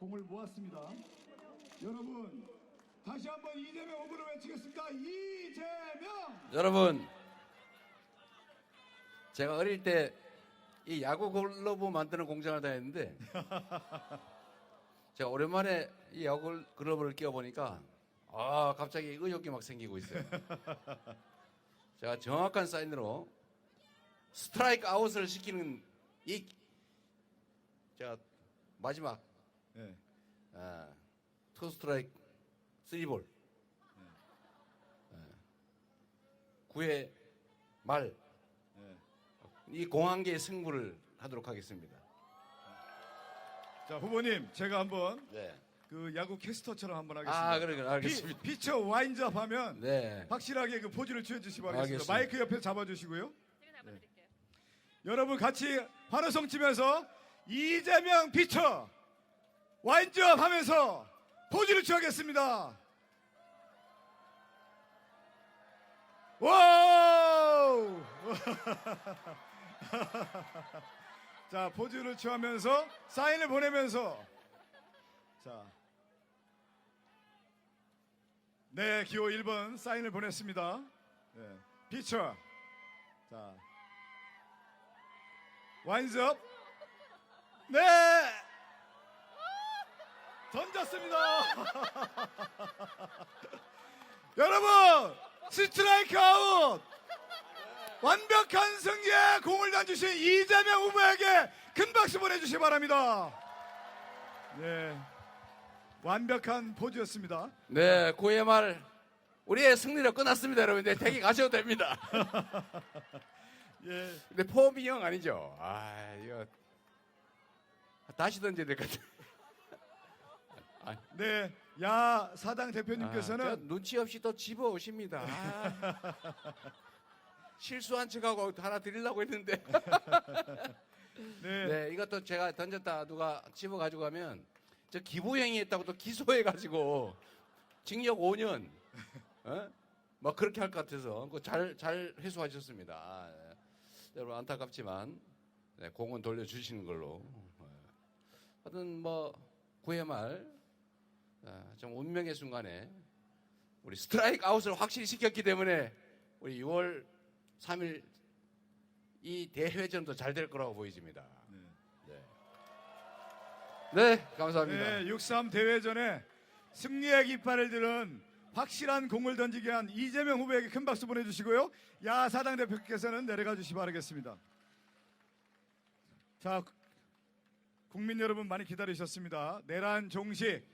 공을 모았습니다. 여러분 다시 한번 이재명 후보를 외치겠습니다. 이재명! 여러분, 제가 어릴 때 이 야구 글러브 만드는 공장을 다녔는데 제가 오랜만에 이 야구 글러브를 끼워보니까 갑자기 의욕이 막 생기고 있어요. 제가 정확한 사인으로 스트라이크 아웃을 시키는 이 제가 마지막 네. 투 스트라이크 3볼 9회 말 이 공항계의 승부를 하도록 하겠습니다. 자, 후보님 제가 한번 네. 그 야구 캐스터처럼 한번 하겠습니다. 그래 알겠습니다. 피처 와인드업 하면 네. 확실하게 그 포즈를 취해주시기 바라겠습니다. 알겠습니다. 마이크 옆에 잡아주시고요. 제가 잡아드릴게요. 여러분 같이 환호성 치면서 이재명 피처 와인드업 하면서 포즈를 취하겠습니다. 와우! 자, 포즈를 취하면서 사인을 보내면서 자, 네, 기호 1번 사인을 보냈습니다. 네, 피처. 자, 와인즈업. 네, 던졌습니다. 여러분, 스트라이크 아웃. 완벽한 승리에 공을 던지신 이재명 후보에게 큰 박수 보내주시기 바랍니다. 네, 완벽한 포즈였습니다. 네, 9회 말 우리의 승리로 끝났습니다, 여러분. 네, 대기 가셔도 됩니다. 예, 근데 폼이 형 아니죠? 이거 다시 던져야 될 것 같아요. 네, 야 사당 대표님께서는 눈치 없이 또 집어 오십니다. 실수한 척하고 하나 드리려고 했는데. 네, 네, 이것도 제가 던졌다 누가 집어 가지고 가면 저 기부행위 했다고 또 기소해 가지고 징역 5년 막 그렇게 할 것 같아서 잘 회수하셨습니다. 네. 여러분 안타깝지만 공은 돌려주시는 걸로. 하여튼 뭐 9회 말 좀 운명의 순간에 우리 스트라이크 아웃을 확실히 시켰기 때문에 우리 6월 3일 이 대회전도 잘 될 거라고 보여집니다. 네, 감사합니다. 네, 6.3 대회전에 승리의 깃발을 들은 확실한 공을 던지게 한 이재명 후보에게 큰 박수 보내주시고요. 야 사당 대표께서는 내려가 주시기 바라겠습니다. 자, 국민 여러분 많이 기다리셨습니다. 내란 종식,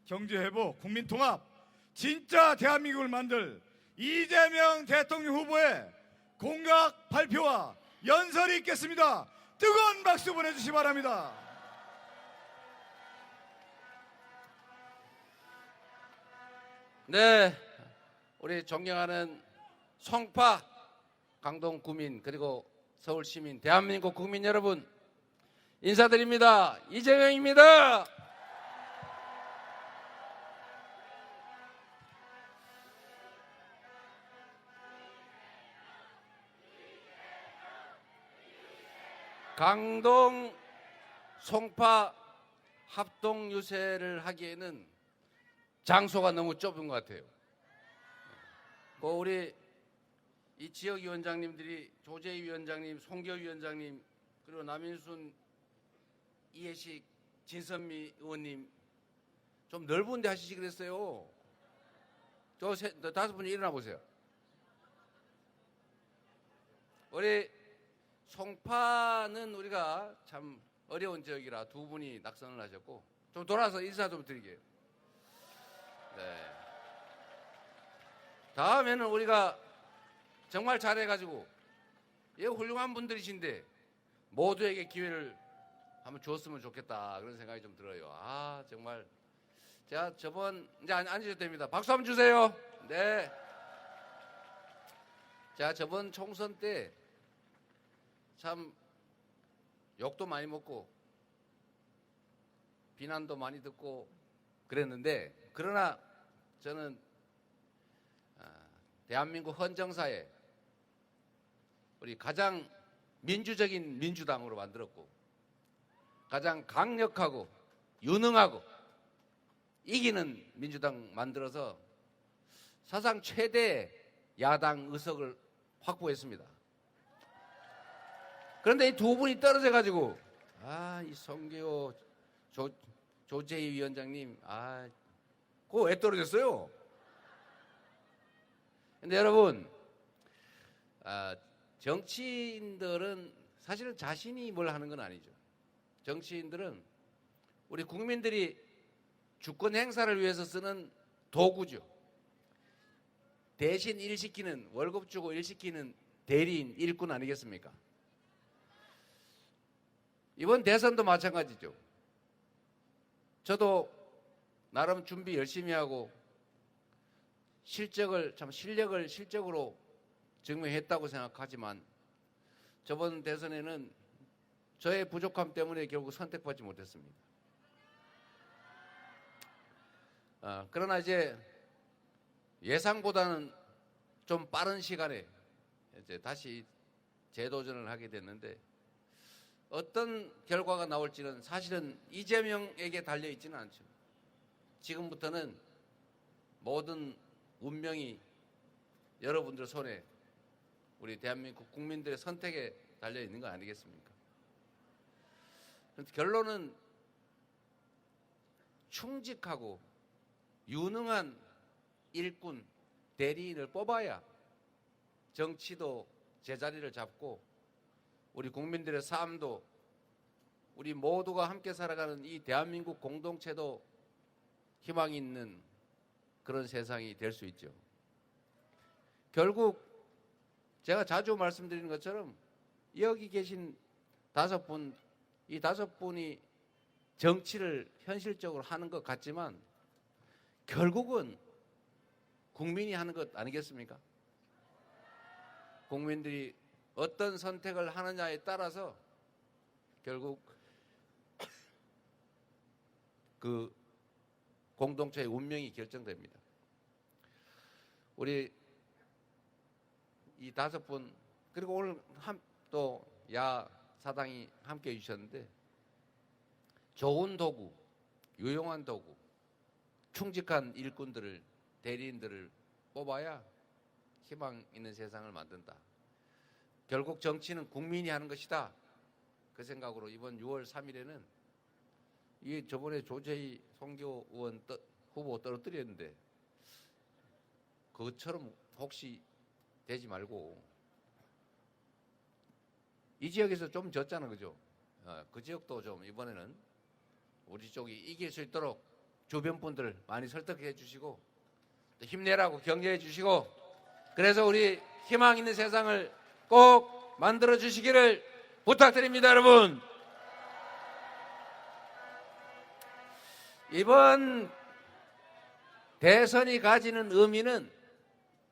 경제 회복, 국민 통합, 진짜 대한민국을 만들 이재명 대통령 후보의 공약 발표와 연설이 있겠습니다. 뜨거운 박수 보내주시기 바랍니다. 네, 우리 존경하는 송파 강동 구민 그리고 서울 시민 대한민국 국민 여러분 인사드립니다. 이재명입니다. 강동 송파 합동 유세를 하기에는 장소가 너무 좁은 것 같아요. 우리 이 지역위원장님들이 조재희 위원장님, 송교 위원장님, 그리고 남인순, 이해식, 진선미 의원님 좀 넓은 데 하시지 그랬어요. 저 5분이 일어나 보세요. 우리 송파는 우리가 참 어려운 지역이라 두 분이 낙선을 하셨고 좀 돌아서 인사 좀 드리게요. 네. 다음에는 우리가 정말 잘해가지고 훌륭한 분들이신데 모두에게 기회를 한번 줬으면 좋겠다 그런 생각이 좀 들어요. 정말 제가 저번 이제 앉으셔도 됩니다. 박수 한번 주세요. 네. 제가 저번 총선 때 참 욕도 많이 먹고 비난도 많이 듣고 그랬는데 그러나 저는 대한민국 헌정사에 우리 가장 민주적인 민주당으로 만들었고 가장 강력하고 유능하고 이기는 민주당 만들어서 사상 최대 야당 의석을 확보했습니다. 그런데 이 두 분이 떨어져 가지고 이 송기호 조재희 위원장님 그거 왜 떨어졌어요? 근데 여러분 정치인들은 사실은 자신이 뭘 하는 건 아니죠. 정치인들은 우리 국민들이 주권 행사를 위해서 쓰는 도구죠. 대신 일시키는, 월급 주고 일시키는 대리인, 일꾼 아니겠습니까? 이번 대선도 마찬가지죠. 저도 나름 준비 열심히 하고 실력을 실적으로 증명했다고 생각하지만 저번 대선에는 저의 부족함 때문에 결국 선택받지 못했습니다. 그러나 이제 예상보다는 좀 빠른 시간에 이제 다시 재도전을 하게 됐는데 어떤 결과가 나올지는 사실은 이재명에게 달려 있지는 않죠. 지금부터는 모든 운명이 여러분들 손에 우리 대한민국 국민들의 선택에 달려 있는 거 아니겠습니까? 결론은 충직하고 유능한 일꾼, 대리인을 뽑아야 정치도 제자리를 잡고 우리 국민들의 삶도 우리 모두가 함께 살아가는 이 대한민국 공동체도 희망이 있는 그런 세상이 될 수 있죠. 결국 제가 자주 말씀드리는 것처럼 여기 계신 이 다섯 분이 정치를 현실적으로 하는 것 같지만 결국은 국민이 하는 것 아니겠습니까? 국민들이 어떤 선택을 하느냐에 따라서 결국 그 공동체의 운명이 결정됩니다. 우리 이 다섯 분 그리고 오늘 또 야사당이 함께 해주셨는데 좋은 도구, 유용한 도구, 충직한 일꾼들을 대리인들을 뽑아야 희망 있는 세상을 만든다. 결국 정치는 국민이 하는 것이다. 그 생각으로 이번 6월 3일에는 이 저번에 조재희 송기호 의원 후보 떨어뜨렸는데 그것처럼 혹시 되지 말고 이 지역에서 좀 졌잖아, 그죠? 그 지역도 좀 이번에는 우리 쪽이 이길 수 있도록 주변 분들 많이 설득해 주시고 힘내라고 격려해 주시고 그래서 우리 희망 있는 세상을 꼭 만들어 주시기를 부탁드립니다, 여러분. 이번 대선이 가지는 의미는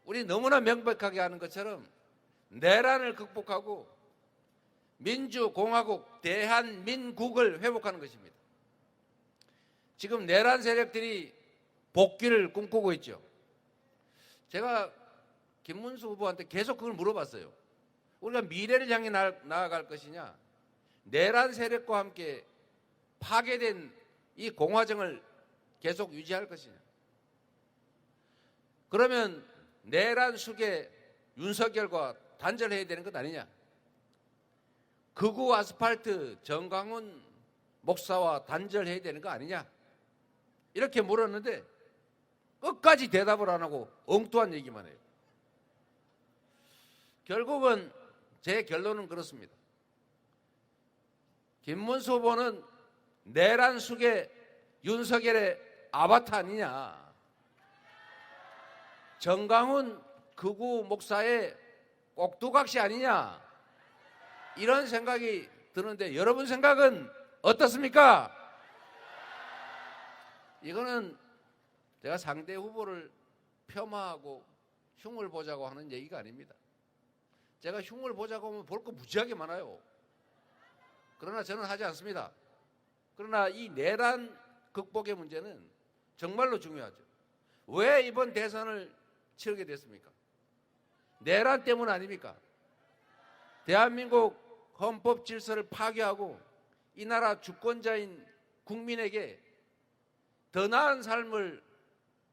우리 너무나 명백하게 하는 것처럼 내란을 극복하고 민주공화국 대한민국을 회복하는 것입니다. 지금 내란 세력들이 복귀를 꿈꾸고 있죠. 제가 김문수 후보한테 계속 그걸 물어봤어요. 우리가 미래를 향해 나아갈 것이냐, 내란 세력과 함께 파괴된 이 공화정을 계속 유지할 것이냐. 그러면 내란 숙의 윤석열과 단절해야 되는 것 아니냐. 극우 아스팔트 정광훈 목사와 단절해야 되는 거 아니냐. 이렇게 물었는데 끝까지 대답을 안 하고 엉뚱한 얘기만 해요. 결국은 제 결론은 그렇습니다. 김문수 후보는 내란 숙의 윤석열의 아바타 아니냐. 정광훈 극우 목사의 꼭두각시 아니냐. 이런 생각이 드는데 여러분 생각은 어떻습니까? 이거는 제가 상대 후보를 폄하하고 흉을 보자고 하는 얘기가 아닙니다. 제가 흉을 보자고 하면 볼 거 무지하게 많아요. 그러나 저는 하지 않습니다. 그러나 이 내란 극복의 문제는 정말로 중요하죠. 왜 이번 대선을 치르게 됐습니까? 내란 때문 아닙니까? 대한민국 헌법 질서를 파괴하고 이 나라 주권자인 국민에게 더 나은 삶을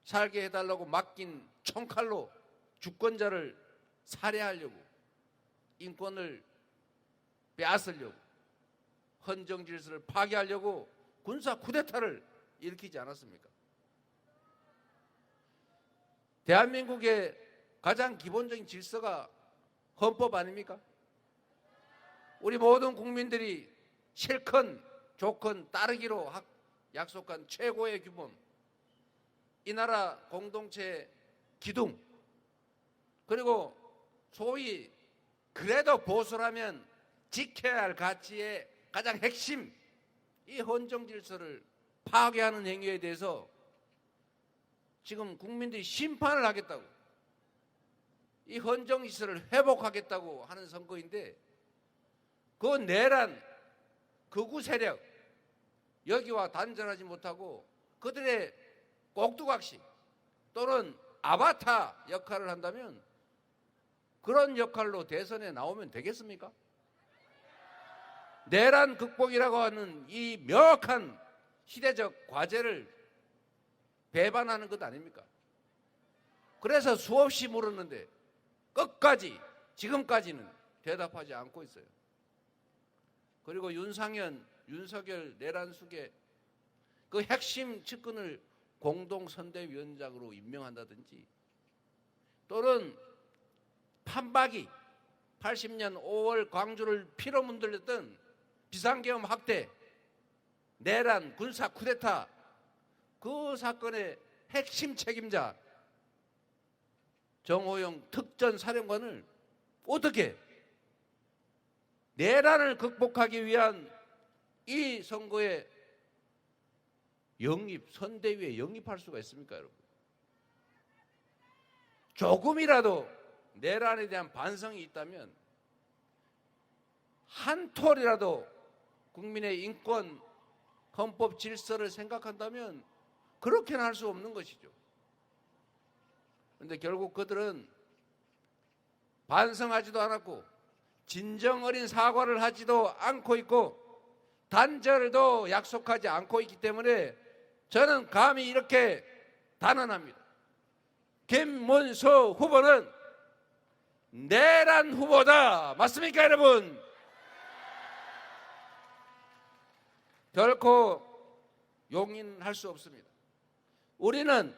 살게 해달라고 맡긴 총칼로 주권자를 살해하려고, 인권을 빼앗으려고, 헌정 질서를 파괴하려고 군사 쿠데타를 일으키지 않았습니까? 대한민국의 가장 기본적인 질서가 헌법 아닙니까? 우리 모든 국민들이 실컷 좋건 따르기로 약속한 최고의 규범, 이 나라 공동체 기둥, 그리고 소위 그래도 보수라면 지켜야 할 가치의 가장 핵심, 이 헌정 질서를 파괴하는 행위에 대해서 지금 국민들이 심판을 하겠다고, 이 헌정 질서를 회복하겠다고 하는 선거인데, 그 내란 극우 세력 여기와 단절하지 못하고 그들의 꼭두각시 또는 아바타 역할을 한다면 그런 역할로 대선에 나오면 되겠습니까? 내란 극복이라고 하는 이 명확한 시대적 과제를 배반하는 것 아닙니까? 그래서 수없이 물었는데 끝까지 지금까지는 대답하지 않고 있어요. 그리고 윤석열 내란 수계 그 핵심 측근을 공동선대위원장으로 임명한다든지, 또는 판박이 80년 5월 광주를 피로 문들렸던 비상계엄 학대, 내란, 군사 쿠데타 그 사건의 핵심 책임자 정호영 특전사령관을 어떻게 내란을 극복하기 위한 이 선거에 선대위에 영입할 수가 있습니까, 여러분? 조금이라도 내란에 대한 반성이 있다면 한 톨이라도 국민의 인권, 헌법 질서를 생각한다면 그렇게는 할 수 없는 것이죠. 그런데 결국 그들은 반성하지도 않았고 진정 어린 사과를 하지도 않고 있고 단절도 약속하지 않고 있기 때문에 저는 감히 이렇게 단언합니다. 김문수 후보는 내란 후보다. 맞습니까, 여러분? 결코 용인할 수 없습니다. 우리는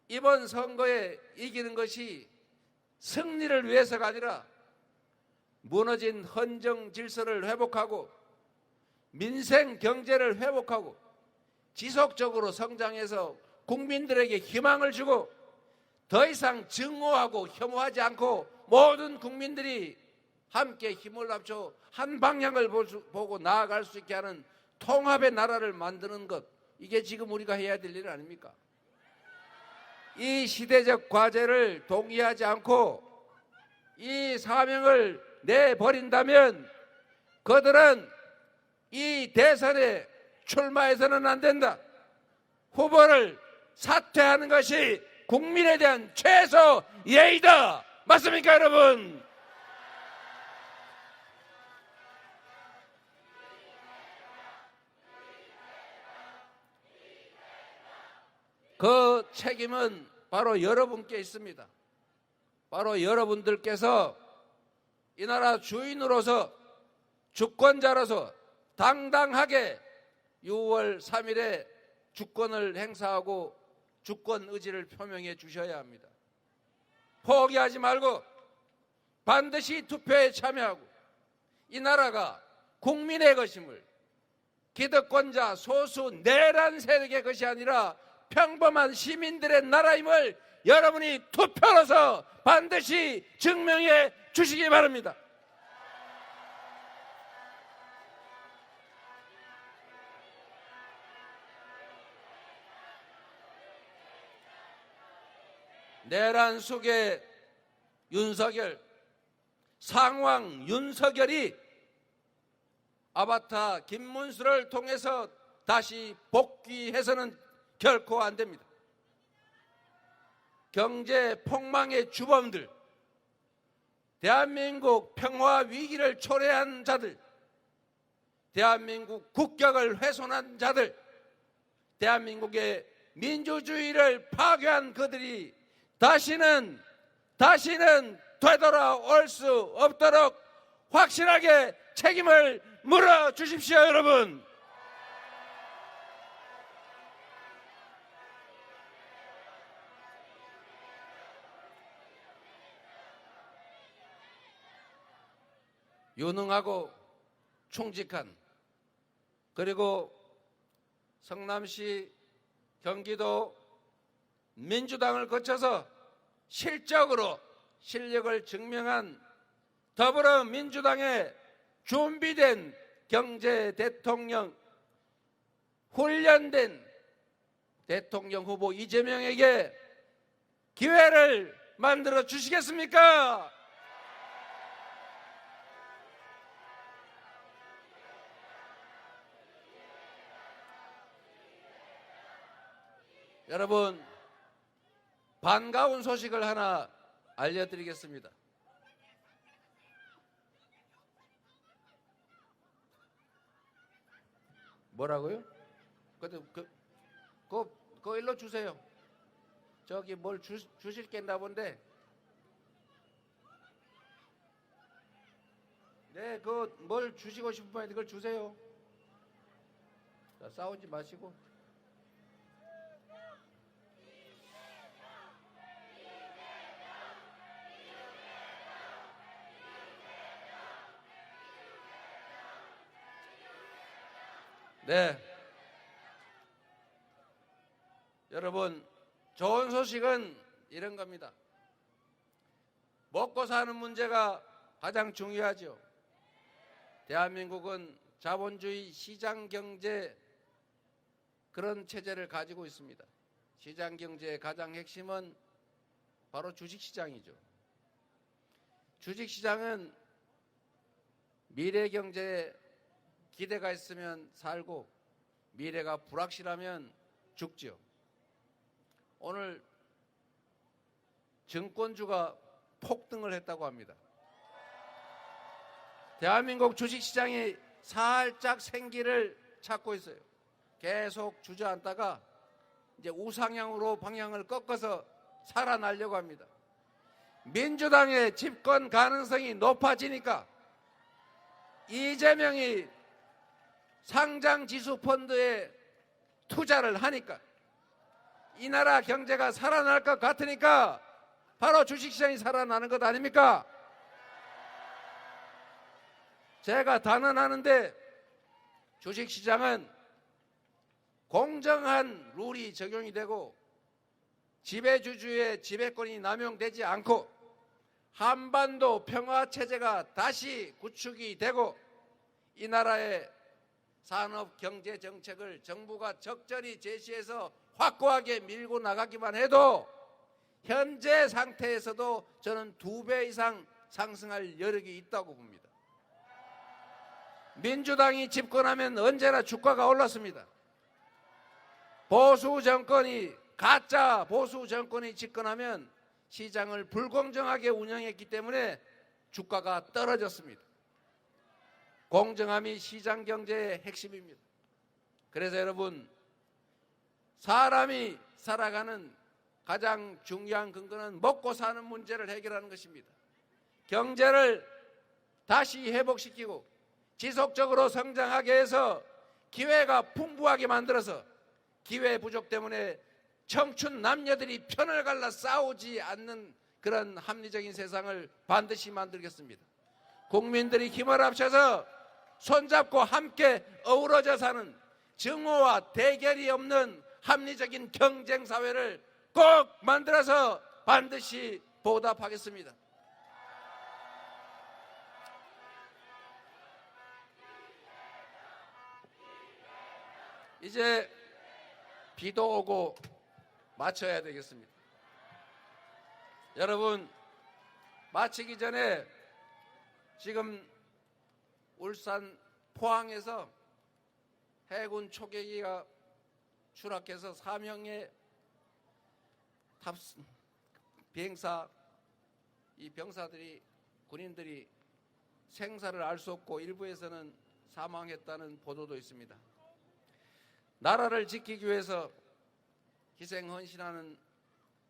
이번 선거에 이기는 것이 승리를 위해서가 아니라 무너진 헌정 질서를 회복하고 민생 경제를 회복하고 지속적으로 성장해서 국민들에게 희망을 주고 더 이상 증오하고 혐오하지 않고 모든 국민들이 함께 힘을 합쳐 한 방향을 보고 나아갈 수 있게 하는 통합의 나라를 만드는 것, 이게 지금 우리가 해야 될 일 아닙니까? 이 시대적 과제를 동의하지 않고 이 사명을 내버린다면 그들은 이 대선에 출마해서는 안 된다. 후보를 사퇴하는 것이 국민에 대한 최소 예의다. 맞습니까, 여러분? 그 책임은 바로 여러분께 있습니다. 바로 여러분들께서 이 나라 주인으로서 주권자로서 당당하게 6월 3일에 주권을 행사하고 주권 의지를 표명해 주셔야 합니다. 포기하지 말고 반드시 투표에 참여하고 이 나라가 국민의 것임을, 기득권자 소수 내란 세력의 것이 아니라 평범한 시민들의 나라임을 여러분이 투표로서 반드시 증명해 주시기 바랍니다. 내란 속의 윤석열, 상황 윤석열이 아바타 김문수를 통해서 다시 복귀해서는 결코 안 됩니다. 경제 폭망의 주범들, 대한민국 평화 위기를 초래한 자들, 대한민국 국격을 훼손한 자들, 대한민국의 민주주의를 파괴한 그들이 다시는 되돌아올 수 없도록 확실하게 책임을 물어주십시오, 여러분. 유능하고 충직한, 그리고 성남시, 경기도 민주당을 거쳐서 실적으로 실력을 증명한 더불어민주당의 준비된 경제 대통령, 훈련된 대통령 후보 이재명에게 기회를 만들어 주시겠습니까? 여러분, 반가운 소식을 하나 알려드리겠습니다. 뭐라고요? 그거 일로 주세요. 저기 뭘 주실 게 있나 본데. 네, 그 뭘 주시고 싶은 분이 그걸 주세요. 자, 싸우지 마시고. 네, 여러분, 좋은 소식은 이런 겁니다. 먹고 사는 문제가 가장 중요하죠. 대한민국은 자본주의 시장경제 그런 체제를 가지고 있습니다. 시장경제의 가장 핵심은 바로 주식시장이죠. 주식시장은 미래경제에 기대가 있으면 살고 미래가 불확실하면 죽죠. 오늘 증권주가 폭등을 했다고 합니다. 대한민국 주식시장이 살짝 생기를 찾고 있어요. 계속 주저앉다가 이제 우상향으로 방향을 꺾어서 살아나려고 합니다. 민주당의 집권 가능성이 높아지니까 이재명이 상장지수펀드에 투자를 하니까 이 나라 경제가 살아날 것 같으니까 바로 주식시장이 살아나는 것 아닙니까? 제가 단언하는데 주식시장은 공정한 룰이 적용이 되고 지배주주의 지배권이 남용되지 않고 한반도 평화체제가 다시 구축이 되고 이 나라의 산업 경제 정책을 정부가 적절히 제시해서 확고하게 밀고 나가기만 해도 현재 상태에서도 저는 2배 이상 상승할 여력이 있다고 봅니다. 민주당이 집권하면 언제나 주가가 올랐습니다. 보수 정권이, 가짜 보수 정권이 집권하면 시장을 불공정하게 운영했기 때문에 주가가 떨어졌습니다. 공정함이 시장 경제의 핵심입니다. 그래서 여러분, 사람이 살아가는 가장 중요한 근거는 먹고 사는 문제를 해결하는 것입니다. 경제를 다시 회복시키고 지속적으로 성장하게 해서 기회가 풍부하게 만들어서 기회 부족 때문에 청춘 남녀들이 편을 갈라 싸우지 않는 그런 합리적인 세상을 반드시 만들겠습니다. 국민들이 힘을 합쳐서 손잡고 함께 어우러져 사는 증오와 대결이 없는 합리적인 경쟁사회를 꼭 만들어서 반드시 보답하겠습니다. 이제 비도 오고 마쳐야 되겠습니다. 여러분, 마치기 전에 지금 울산 포항에서 해군 초계기가 추락해서 4명의 비행사, 이 병사들이, 군인들이 생사를 알 수 없고 일부에서는 사망했다는 보도도 있습니다. 나라를 지키기 위해서 희생 헌신하는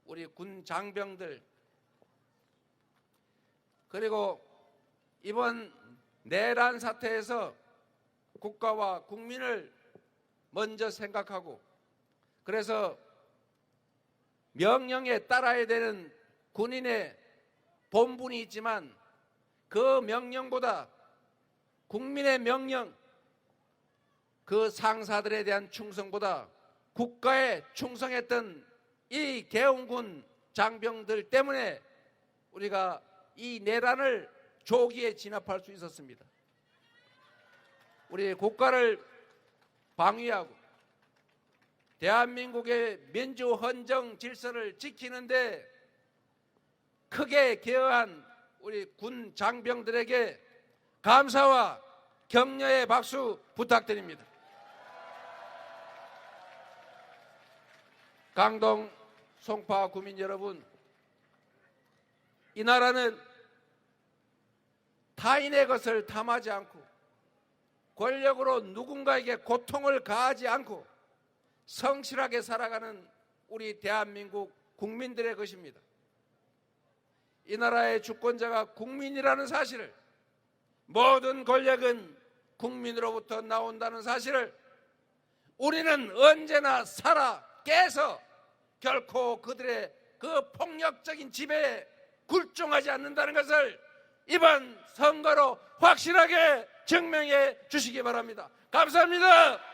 우리 군 장병들, 그리고 이번 내란 사태에서 국가와 국민을 먼저 생각하고, 그래서 명령에 따라야 되는 군인의 본분이 있지만 그 명령보다 국민의 명령, 그 상사들에 대한 충성보다 국가에 충성했던 이 계엄군 장병들 때문에 우리가 이 내란을 조기에 진압할 수 있었습니다. 우리 국가를 방위하고 대한민국의 민주헌정 질서를 지키는데 크게 기여한 우리 군 장병들에게 감사와 격려의 박수 부탁드립니다. 강동 송파 구민 여러분, 이 나라는 타인의 것을 탐하지 않고 권력으로 누군가에게 고통을 가하지 않고 성실하게 살아가는 우리 대한민국 국민들의 것입니다. 이 나라의 주권자가 국민이라는 사실을, 모든 권력은 국민으로부터 나온다는 사실을 우리는 언제나 살아 깨서 결코 그들의 그 폭력적인 지배에 굴종하지 않는다는 것을 이번 선거로 확실하게 증명해 주시기 바랍니다. 감사합니다.